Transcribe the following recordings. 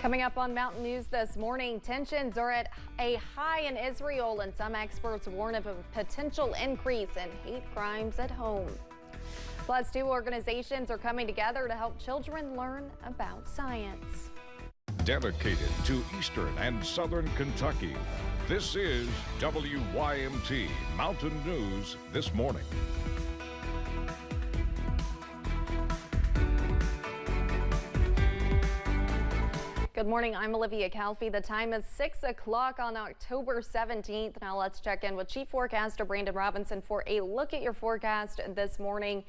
Coming up on Mountain News this morning, tensions are at a high in Israel, and some experts warn of a potential increase in hate crimes at home. Plus, two organizations are coming together to help children learn about science. Dedicated to Eastern and Southern Kentucky, this is WYMT Mountain News this morning. Good morning, I'm Olivia Calfee. The time is 6 o'clock on October 17th. Now let's check in with Chief Forecaster Brandon Robinson for a look at your forecast this morning.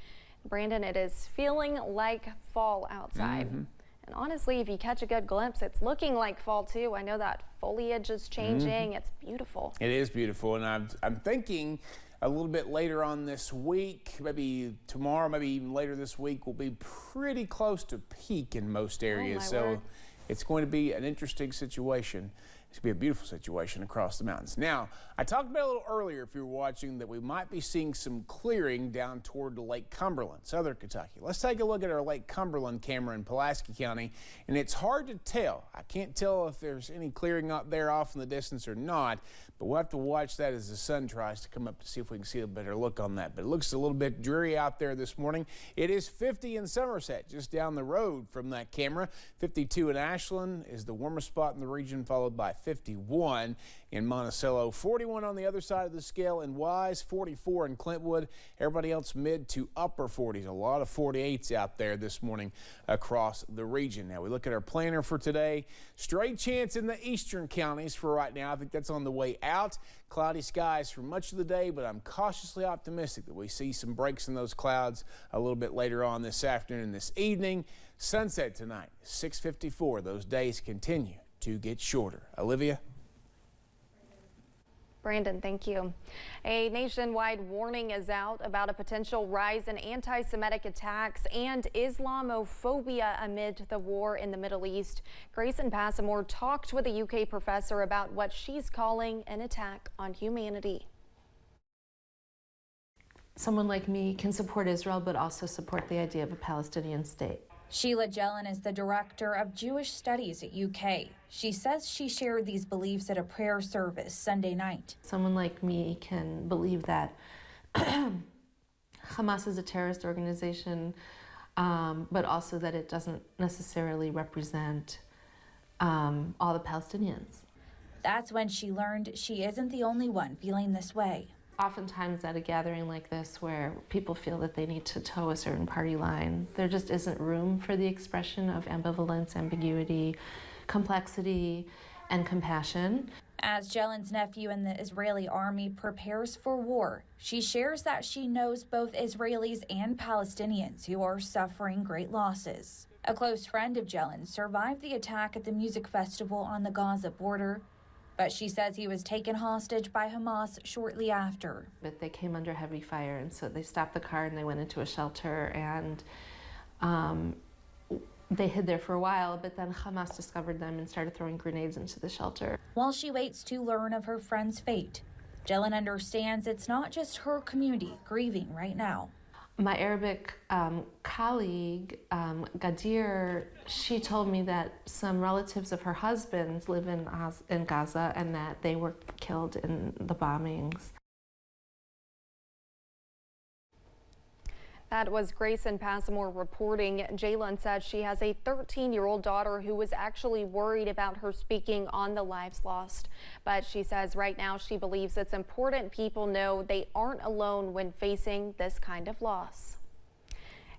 Brandon, it is feeling like fall outside. And honestly, if you catch a good glimpse, it's looking like fall too. I know that foliage is changing. It's beautiful. It is beautiful, and I'm thinking a little bit later on this week, maybe tomorrow, maybe even later this week, will be pretty close to peak in most areas. Word. It's going to be an interesting situation. It's going to be a beautiful situation across the mountains. Now, I talked about a little earlier, if you were watching, that we might be seeing some clearing down toward Lake Cumberland, southern Kentucky. Let's take a look at our Lake Cumberland camera in Pulaski County, and it's hard to tell. I can't tell if there's any clearing out there off in the distance or not, but we'll have to watch that as the sun tries to come up to see if we can see a better look on that. But it looks a little bit dreary out there this morning. It is 50 in Somerset, just down the road from that camera. 52 in Ashland is the warmest spot in the region, followed by 51 in Monticello, 41 on the other side of the scale in Wise, 44 in Clintwood. Everybody else mid to upper 40s. A lot of 48s out there this morning across the region. Now we look at our planner for today. Straight chance in the eastern counties for right now. I think that's on the way out. Cloudy skies for much of the day, but I'm cautiously optimistic that we see some breaks in those clouds a little bit later on this afternoon and this evening. Sunset tonight, 6:54. Those days continue to get shorter. Olivia? Brandon, thank you. A nationwide warning is out about a potential rise in anti-Semitic attacks and Islamophobia amid the war in the Middle East. Grayson Passamore talked with a UK professor about what she's calling an attack on humanity. Someone like me can support Israel, but also support the idea of a Palestinian state. Sheila Jelen is the director of Jewish Studies at UK. She says she shared these beliefs at a prayer service Sunday night. Someone like me can believe that Hamas is a terrorist organization, but also that it doesn't necessarily represent all the Palestinians. That's when she learned she isn't the only one feeling this way. Oftentimes at a gathering like this where people feel that they need to toe a certain party line, there just isn't room for the expression of ambivalence, ambiguity, complexity, and compassion. As Jelen's nephew in the Israeli army prepares for war, she shares that she knows both Israelis and Palestinians who are suffering great losses. A close friend of Jelen survived the attack at the music festival on the Gaza border, but she says he was taken hostage by Hamas shortly after. But they came under heavy fire, and so they stopped the car and they went into a shelter, and they hid there for a while, but then Hamas discovered them and started throwing grenades into the shelter. While she waits to learn of her friend's fate, Jelen understands it's not just her community grieving right now. My Arabic colleague, Gadir, she told me that some relatives of her husband's live in Gaza and that they were killed in the bombings. That was Grayson Passamore reporting. Jalen said she has a 13-year-old daughter who was actually worried about her speaking on the Lives Lost. But she says right now she believes it's important people know they aren't alone when facing this kind of loss.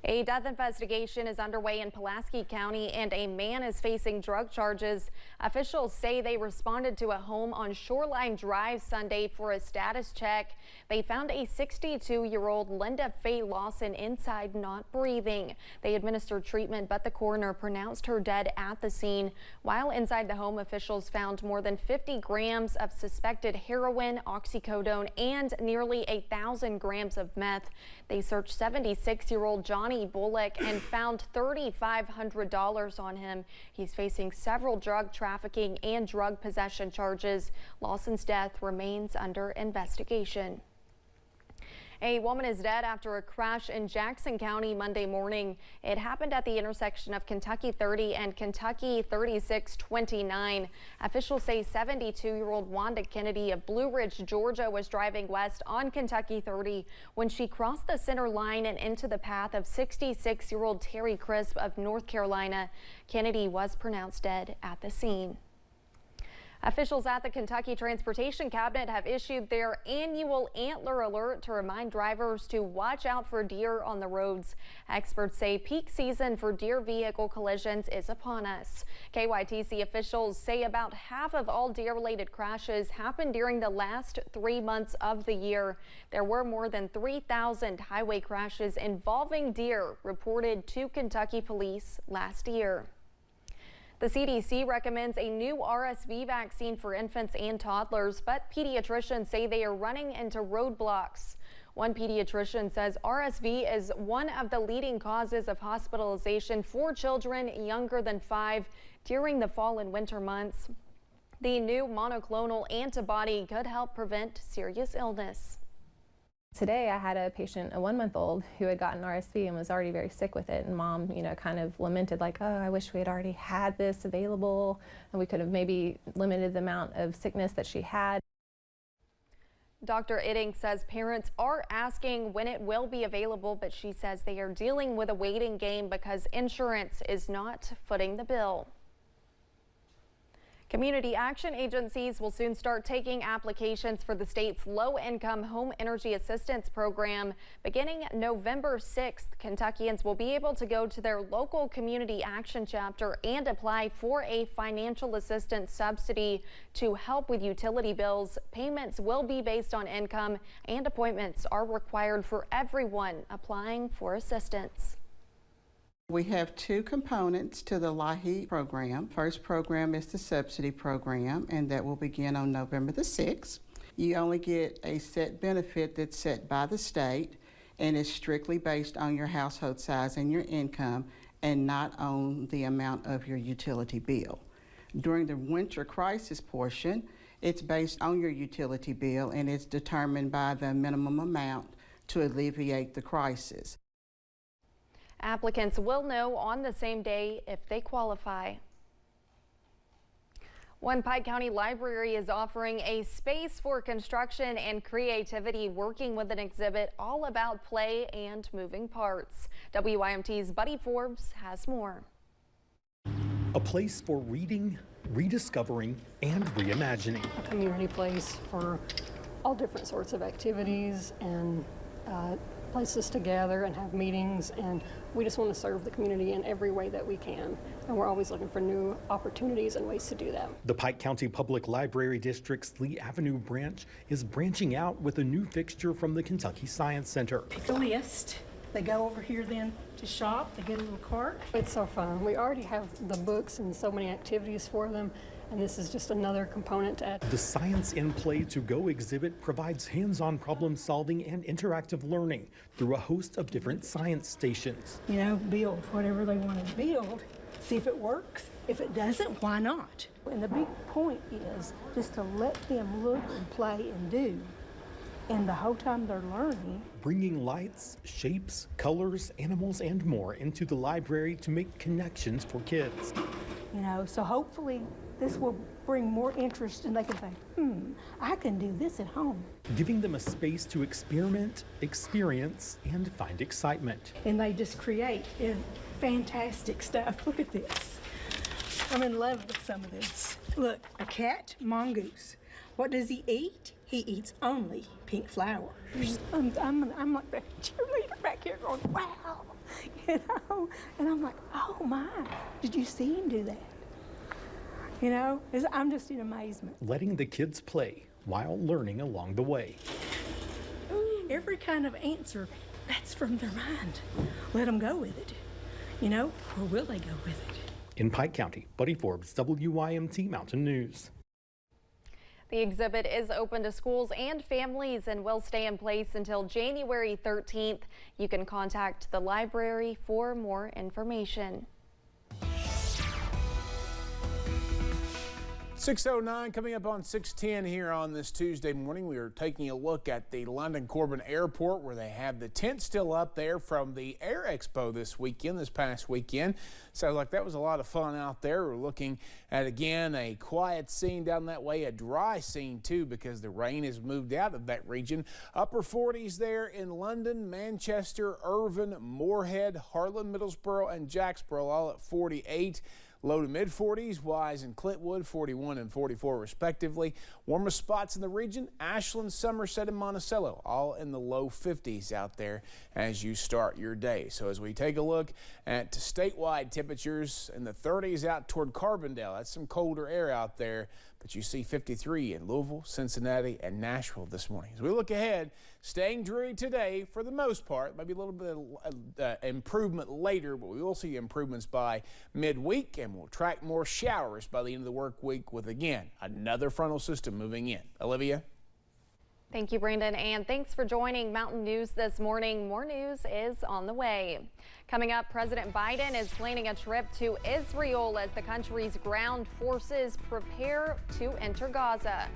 A death investigation is underway in Pulaski County, and a man is facing drug charges. Officials say they responded to a home on Shoreline Drive Sunday for a status check. They found a 62-year-old Linda Faye Lawson inside, not breathing. They administered treatment, but the coroner pronounced her dead at the scene. While inside the home, officials found more than 50 grams of suspected heroin, oxycodone, and nearly 1,000 grams of meth. They searched 76-year-old Johnny Bullock and found $3,500 on him. He's facing several drug trafficking and drug possession charges. Lawson's death remains under investigation. A woman is dead after a crash in Jackson County Monday morning. It happened at the intersection of Kentucky 30 and Kentucky 3629. Officials say 72-year-old Wanda Kennedy of Blue Ridge, Georgia was driving west on Kentucky 30 when she crossed the center line and into the path of 66-year-old Terry Crisp of North Carolina. Kennedy was pronounced dead at the scene. Officials at the Kentucky Transportation Cabinet have issued their annual antler alert to remind drivers to watch out for deer on the roads. Experts say peak season for deer vehicle collisions is upon us. KYTC officials say about half of all deer-related crashes happened during the last 3 months of the year. There were more than 3,000 highway crashes involving deer reported to Kentucky police last year. The CDC recommends a new RSV vaccine for infants and toddlers, but pediatricians say they are running into roadblocks. One pediatrician says RSV is one of the leading causes of hospitalization for children younger than 5 during the fall and winter months. The new monoclonal antibody could help prevent serious illness. Today I had a patient, a 1-month-old, who had gotten RSV and was already very sick with it. And mom, kind of lamented like, oh, I wish we had already had this available and we could have maybe limited the amount of sickness that she had. Dr. Idding says parents are asking when it will be available, but she says they are dealing with a waiting game because insurance is not footing the bill. Community action agencies will soon start taking applications for the state's low-income home energy assistance program. Beginning November 6th, Kentuckians will be able to go to their local community action chapter and apply for a financial assistance subsidy to help with utility bills. Payments will be based on income, and appointments are required for everyone applying for assistance. We have 2 components to the LIHEAP program. First program is the subsidy program, and that will begin on November the 6th. You only get a set benefit that's set by the state and is strictly based on your household size and your income and not on the amount of your utility bill. During the winter crisis portion, it's based on your utility bill and it's determined by the minimum amount to alleviate the crisis. Applicants will know on the same day if they qualify. One Pike County Library is offering a space for construction and creativity, working with an exhibit all about play and moving parts. WYMT's Buddy Forbes has more. A place for reading, rediscovering, and reimagining. A community place for all different sorts of activities and places to gather and have meetings, and we just want to serve the community in every way that we can, and we're always looking for new opportunities and ways to do that. The Pike County Public Library District's Lee Avenue branch is branching out with a new fixture from the Kentucky Science Center. Pick a list. They go over here then to shop. They get a little cart. It's so fun. We already have the books and so many activities for them, and this is just another component to add. The Science in Play To Go exhibit provides hands-on problem solving and interactive learning through a host of different science stations. Build whatever they want to build, see if it works. If it doesn't, why not? And the big point is just to let them look and play and do. And the whole time they're learning. Bringing lights, shapes, colors, animals, and more into the library to make connections for kids. So hopefully this will bring more interest and they can think, I can do this at home. Giving them a space to experiment, experience, and find excitement. And they just create fantastic stuff. Look at this. I'm in love with some of this. Look, a cat, mongoose. What does he eat? He eats only pink flower. I'm like the cheerleader back here going, wow, and I'm like, oh my, did you see him do that? I'm just in amazement. Letting the kids play while learning along the way. Every kind of answer, that's from their mind. Let them go with it, or will they go with it? In Pike County, Buddy Forbes, WYMT Mountain News. The exhibit is open to schools and families and will stay in place until January 13th. You can contact the library for more information. 6:09 coming up on 6:10 here on this Tuesday morning. We are taking a look at the London Corbin Airport, where they have the tent still up there from the Air Expo this past weekend. Sounds like that was a lot of fun out there. We're looking at, again, a quiet scene down that way, a dry scene too, because the rain has moved out of that region. Upper 40s there in London, Manchester, Irvine, Moorhead, Harlan, Middlesboro, and Jacksboro, all at 48. Low to mid 40s, Wise and Clintwood, 41 and 44 respectively. Warmest spots in the region, Ashland, Somerset, and Monticello, all in the low 50s out there as you start your day. So as we take a look at statewide temperatures in the 30s out toward Carbondale, that's some colder air out there, but you see 53 in Louisville, Cincinnati, and Nashville this morning. As we look ahead, staying dreary today for the most part, maybe a little bit of improvement later, but we will see improvements by midweek, and we'll track more showers by the end of the work week with, again, another frontal system moving in. Olivia? Thank you, Brandon, and thanks for joining Mountain News this morning. More news is on the way. Coming up, President Biden is planning a trip to Israel as the country's ground forces prepare to enter Gaza.